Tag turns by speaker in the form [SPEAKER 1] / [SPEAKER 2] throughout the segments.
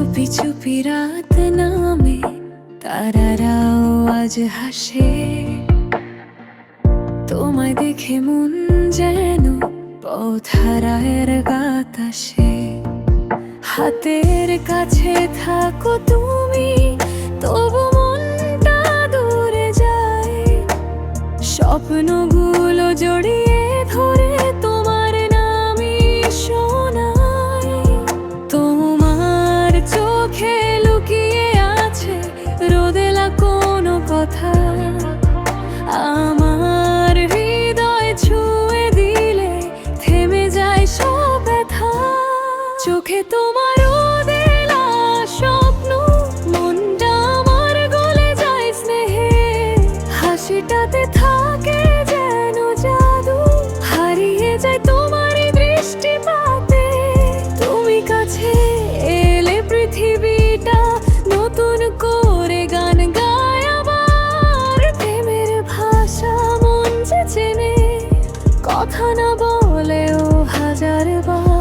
[SPEAKER 1] চুপি চুপি রাত নামে, তারারাও আজ হাসে। তোমায় দেখে মন যেন পথহারায়ের বাতাসে। হাতের কাছে থাকো তুমি, তবু মনটা দূরে যায়। স্বপ্নগুলো জড়িয়ে ধরে তোমার নামই শোনায়। তোমার চোখে লুকিয়ে আছে রোদেলা কোনো কথা, আমার হৃদয় ছুঁয়ে দিলে থেমে যায় সব ব্যথা। চোখে তোমার রোদেলা স্বপ্ন, মনটা আমার গলে যায় স্নেহে। হাসিটাতে থাকে যেন জাদু, হারিয়ে যায় তোমার দৃষ্টিপাতে। তুমি কাছে এলে পৃথিবীটা নতুন করে গান গায় আবার। প্রেমের ভাষা মন যে চেনে, কথা না বলেও হাজার বার।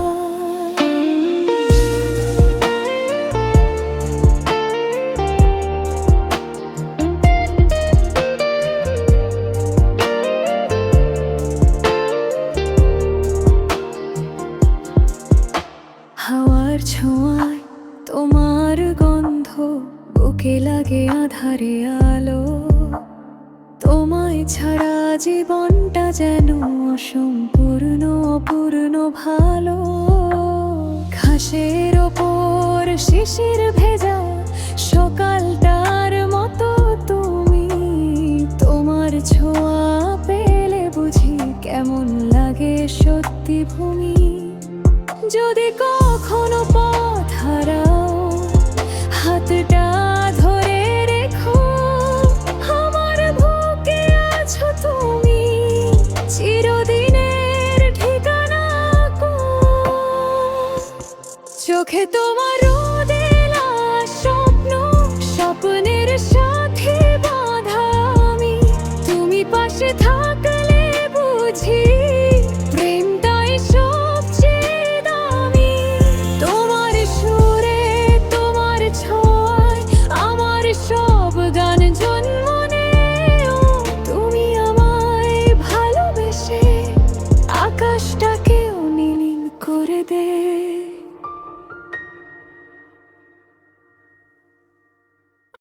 [SPEAKER 1] হাওয়ার ছোঁয়ায় তোমার গন্ধ, বুকে লাগে আধারে আলো। তোমায় ছাড়া জীবনটা যেন অসম্পূর্ণ অপূর্ণ ভালো। ঘাসের ওপর শিশির ভেজা সকালটার মতো তুমি। তোমার ছোঁয়া পেলে বুঝি কেমন লাগে সত্যি ভূমি। যদি কখনো পথ হারাও, হাতটা ধরে রেখো। আমার বুকে আছো তুমি, চিরদিনের ঠিকানা গো। চোখে তোমার রোদেলা স্বপ্ন, স্বপ্নের সাথে বাঁধা আমি। তুমি পাশে থাকলে বুঝি প্রেমটাই সবচেয়ে দামি। তোমার সুরে তোমার ছোঁয়ায় আমার সব গান জন্ম নেও। তুমি আমায় ভালোবেসে আকাশটাকেও নীল করে দে।